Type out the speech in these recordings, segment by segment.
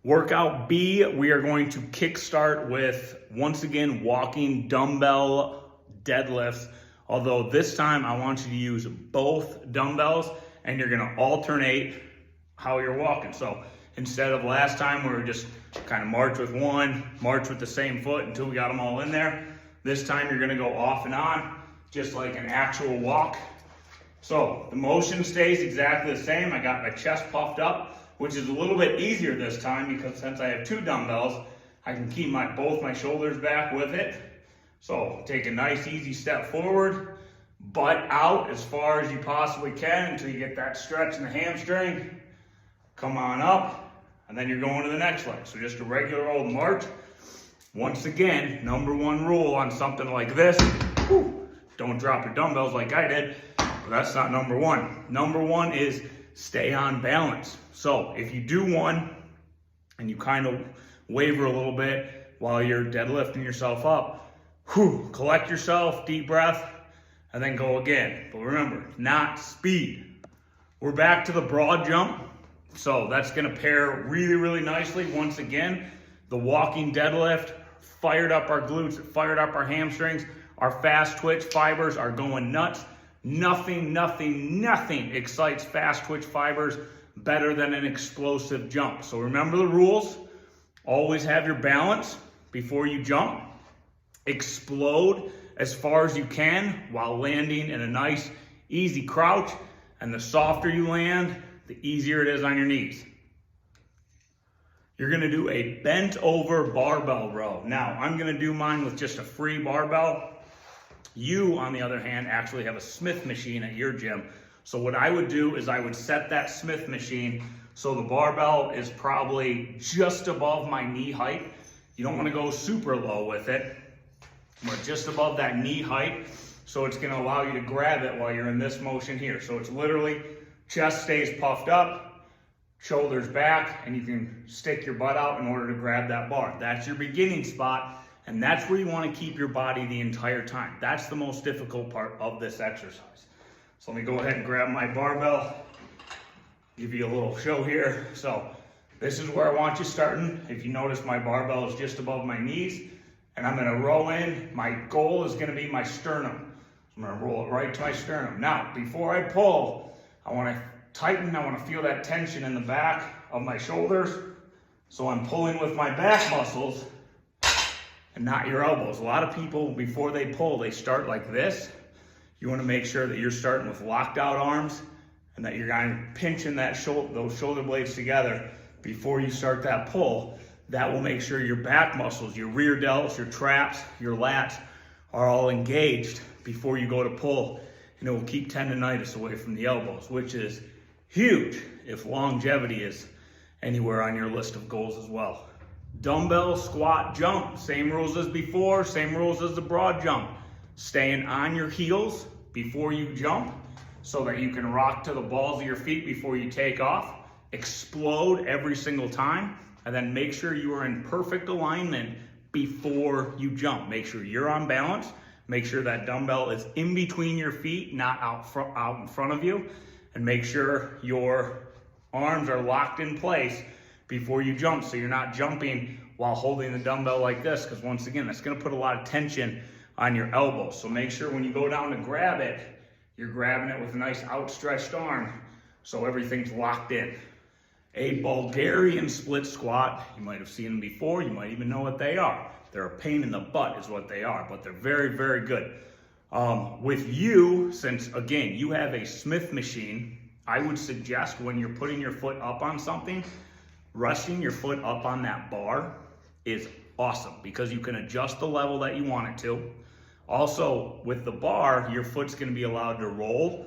Workout B, we are going to kickstart with, once again, walking dumbbell deadlifts. Although this time I want you to use both dumbbells and you're gonna alternate how you're walking. So instead of last time where we just kind of march with one, march with the same foot until we got them all in there, this time you're gonna go off and on, just like an actual walk. So the motion stays exactly the same. I got my chest puffed up, which is a little bit easier this time because since I have two dumbbells, I can keep both my shoulders back with it. So take a nice easy step forward, butt out as far as you possibly can until you get that stretch in the hamstring. Come on up, and then you're going to the next leg. So just a regular old march. Once again, number one rule on something like this, don't drop your dumbbells like I did, but that's not number one. Number one is stay on balance. So if you do one and you kind of waver a little bit while you're deadlifting yourself up, collect yourself, deep breath, and then go again. But remember, not speed. We're back to the broad jump. So that's gonna pair really, really nicely. Once again, the walking deadlift fired up our glutes, fired up our hamstrings, our fast twitch fibers are going nuts. Nothing excites fast twitch fibers better than an explosive jump. So remember the rules. Always have your balance before you jump. Explode as far as you can while landing in a nice, easy crouch. And the softer you land, the easier it is on your knees. You're gonna do a bent over barbell row. Now, I'm gonna do mine with just a free barbell. You, on the other hand, actually have a Smith machine at your gym. So what I would do is I would set that Smith machine so the barbell is probably just above my knee height. You don't wanna go super low with it, but just above that knee height. So it's gonna allow you to grab it while you're in this motion here. So it's literally chest stays puffed up, shoulders back, and you can stick your butt out in order to grab that bar. That's your beginning spot, and that's where you wanna keep your body the entire time. That's the most difficult part of this exercise. So let me go ahead and grab my barbell, give you a little show here. So this is where I want you starting. If you notice, my barbell is just above my knees, and I'm gonna row in. My goal is gonna be my sternum. I'm gonna roll it right to my sternum. Now, before I pull, I wanna tighten, I wanna feel that tension in the back of my shoulders. So I'm pulling with my back muscles and not your elbows. A lot of people, before they pull, they start like this. You wanna make sure that you're starting with locked out arms and that you're kind of pinching those shoulder blades together before you start that pull. That will make sure your back muscles, your rear delts, your traps, your lats are all engaged before you go to pull. And it will keep tendonitis away from the elbows, which is huge if longevity is anywhere on your list of goals as well. Dumbbell squat jump, same rules as before, same rules as the broad jump. Staying on your heels before you jump so that you can rock to the balls of your feet before you take off. Explode every single time, and then make sure you are in perfect alignment before you jump. Make sure you're on balance. Make sure that dumbbell is in between your feet, not out in front of you. And make sure your arms are locked in place before you jump, so you're not jumping while holding the dumbbell like this, because once again, that's gonna put a lot of tension on your elbows. So make sure when you go down to grab it, you're grabbing it with a nice outstretched arm so everything's locked in. A Bulgarian split squat, you might have seen them before, you might even know what they are. They're a pain in the butt is what they are, but they're very, very good. With you, since again, you have a Smith machine, I would suggest when you're putting your foot up on something, resting your foot up on that bar is awesome because you can adjust the level that you want it to. Also, with the bar, your foot's gonna be allowed to roll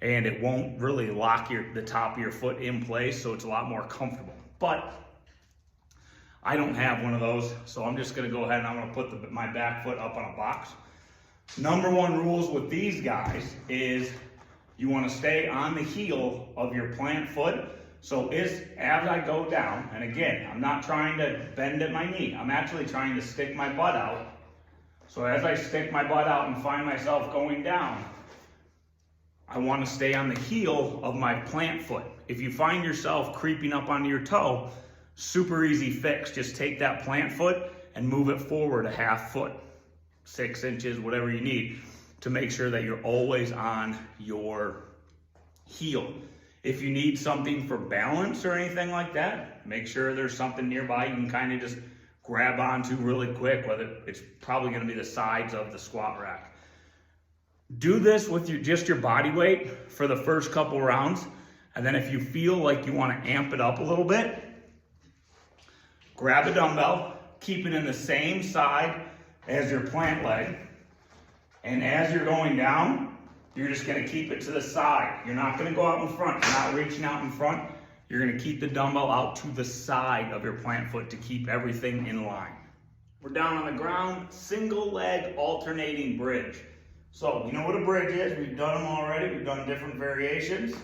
and it won't really lock the top of your foot in place, so it's a lot more comfortable. But I don't have one of those, so I'm just gonna go ahead and I'm gonna put my back foot up on a box. Number one rules with these guys is you wanna stay on the heel of your plant foot. So as I go down, and again, I'm not trying to bend at my knee, I'm actually trying to stick my butt out. So as I stick my butt out and find myself going down, I want to stay on the heel of my plant foot. If you find yourself creeping up onto your toe, Super easy fix. Just take that plant foot and move it forward a half foot, 6 inches, whatever you need, to make sure that you're always on your heel. If you need something for balance or anything like that, make sure there's something nearby you can kind of just grab onto really quick, whether it's probably going to be the sides of the squat rack. Do this with just your body weight for the first couple rounds, and then if you feel like you want to amp it up a little bit, grab a dumbbell, keep it in the same side as your plant leg, and as you're going down, you're just going to keep it to the side. You're not going to go out in front. You're not reaching out in front. You're going to keep the dumbbell out to the side of your plant foot to keep everything in line. We're down on the ground, single leg alternating bridge. So you know what a bridge is. We've done them already. We've done different variations.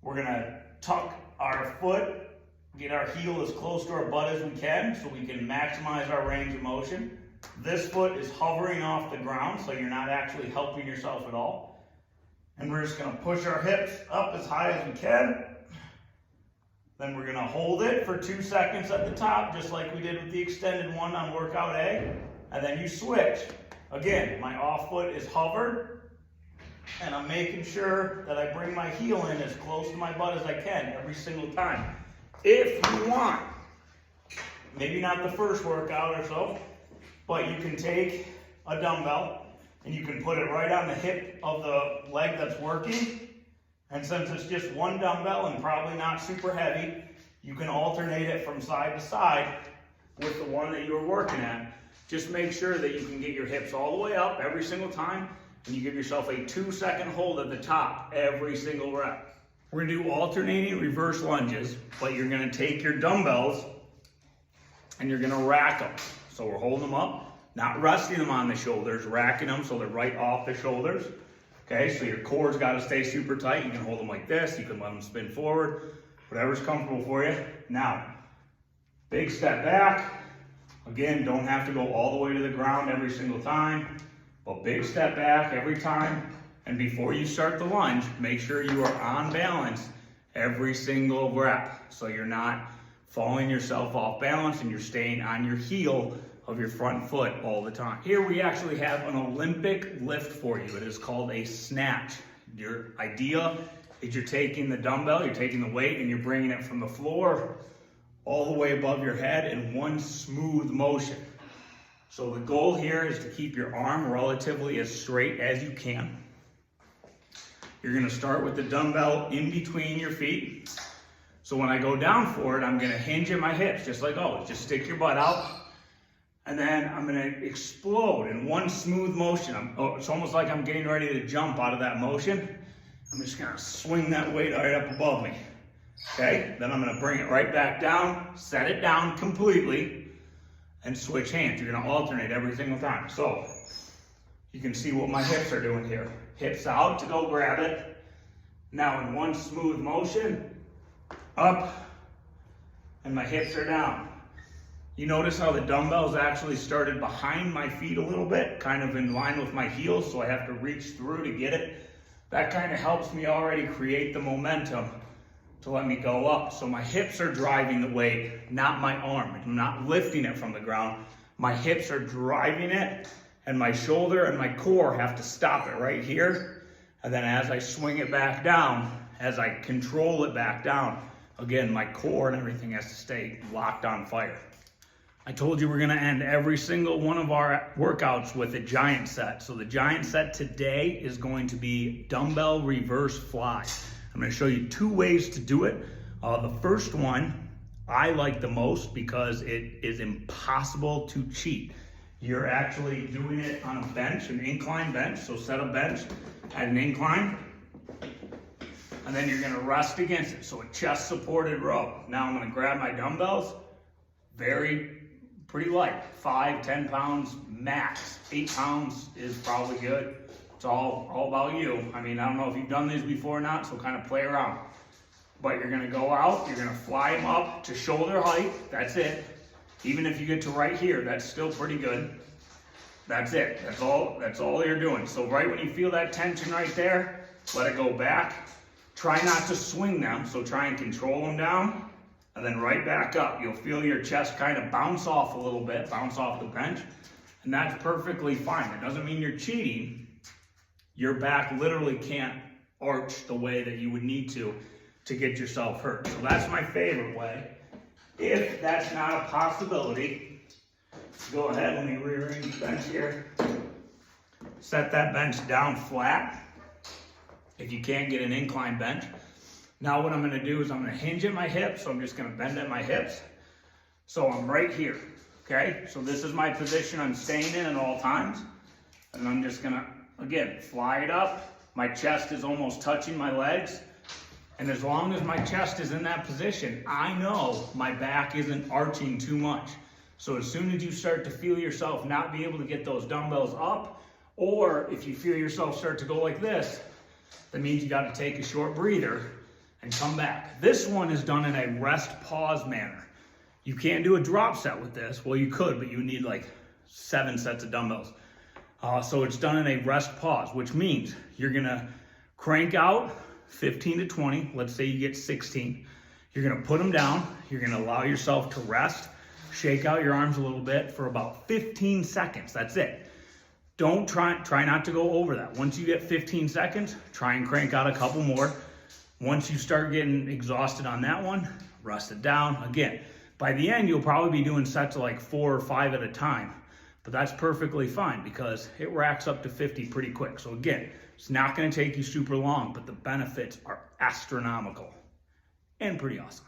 We're going to tuck our foot, get our heel as close to our butt as we can so we can maximize our range of motion. This foot is hovering off the ground, so you're not actually helping yourself at all. And we're just going to push our hips up as high as we can. Then we're going to hold it for 2 seconds at the top, just like we did with the extended one on workout A. And then you switch. Again, my off foot is hovered, and I'm making sure that I bring my heel in as close to my butt as I can every single time. If you want, maybe not the first workout or so, but you can take a dumbbell and you can put it right on the hip of the leg that's working. And since it's just one dumbbell and probably not super heavy, you can alternate it from side to side with the one that you're working at. Just make sure that you can get your hips all the way up every single time, and you give yourself a 2-second hold at the top every single rep. We're gonna do alternating reverse lunges, but you're gonna take your dumbbells and you're gonna rack them. So we're holding them up, not resting them on the shoulders, racking them so they're right off the shoulders. Okay, so your core's got to stay super tight. You can hold them like this. You can let them spin forward, whatever's comfortable for you. Now, big step back. Again, don't have to go all the way to the ground every single time, but big step back every time. And before you start the lunge, make sure you are on balance every single rep, so you're not falling yourself off balance and you're staying on your heel of your front foot all the time. Here we actually have an Olympic lift for you. It is called a snatch. Your idea is you're taking the dumbbell, you're taking the weight, and you're bringing it from the floor all the way above your head in one smooth motion. So the goal here is to keep your arm relatively as straight as you can. You're gonna start with the dumbbell in between your feet. So when I go down for it, I'm gonna hinge at my hips, just like always. Just stick your butt out. And then I'm gonna explode in one smooth motion. It's almost like I'm getting ready to jump out of that motion. I'm just gonna swing that weight right up above me. Okay, then I'm gonna bring it right back down, set it down completely, and switch hands. You're gonna alternate every single time. So you can see what my hips are doing here. Hips out to go grab it. Now in one smooth motion, up, and my hips are down. You notice how the dumbbells actually started behind my feet a little bit, kind of in line with my heels, so I have to reach through to get it. That kind of helps me already create the momentum to let me go up. So my hips are driving the weight, not my arm. I'm not lifting it from the ground. My hips are driving it, and my shoulder and my core have to stop it right here. And then as I swing it back down, as I control it back down, again, my core and everything has to stay locked on fire. I told you we're gonna end every single one of our workouts with a giant set. So the giant set today is going to be dumbbell reverse fly. I'm gonna show you 2 ways to do it. The first one I like the most because it is impossible to cheat. You're actually doing it on a bench, an incline bench. So set a bench at an incline, and then you're gonna rest against it. So a chest supported row. Now I'm gonna grab my dumbbells, pretty light, 5, 10 pounds max. 8 pounds is probably good. It's all about you. I mean, I don't know if you've done these before or not, so kind of play around. But you're gonna go out, you're gonna fly them up to shoulder height, that's it. Even if you get to right here, that's still pretty good. That's it, that's all you're doing. So right when you feel that tension right there, let it go back. Try not to swing them, so try and control them down, and then right back up. You'll feel your chest kind of bounce off a little bit, bounce off the bench, and that's perfectly fine. It doesn't mean you're cheating. Your back literally can't arch the way that you would need to get yourself hurt. So that's my favorite way. If that's not a possibility, go ahead, let me rearrange the bench here. Set that bench down flat if you can't get an incline bench. Now what I'm gonna do is I'm gonna hinge at my hips, so I'm just gonna bend at my hips. So I'm right here, okay? So this is my position I'm staying in at all times. And I'm just gonna, again, fly it up. My chest is almost touching my legs. And as long as my chest is in that position, I know my back isn't arching too much. So as soon as you start to feel yourself not be able to get those dumbbells up, or if you feel yourself start to go like this, that means you got to take a short breather and come back. This one is done in a rest pause manner. You can't do a drop set with this. Well, you could, but you need like 7 sets of dumbbells. So it's done in a rest pause, which means you're gonna crank out 15 to 20. Let's say you get 16. You're gonna put them down. You're gonna allow yourself to rest, shake out your arms a little bit for about 15 seconds. That's it. Don't try not to go over that. Once you get 15 seconds, try and crank out a couple more. Once you start getting exhausted on that one, rest it down. Again, by the end, you'll probably be doing sets of like 4 or 5 at a time, but that's perfectly fine because it racks up to 50 pretty quick. So again, it's not gonna take you super long, but the benefits are astronomical and pretty awesome.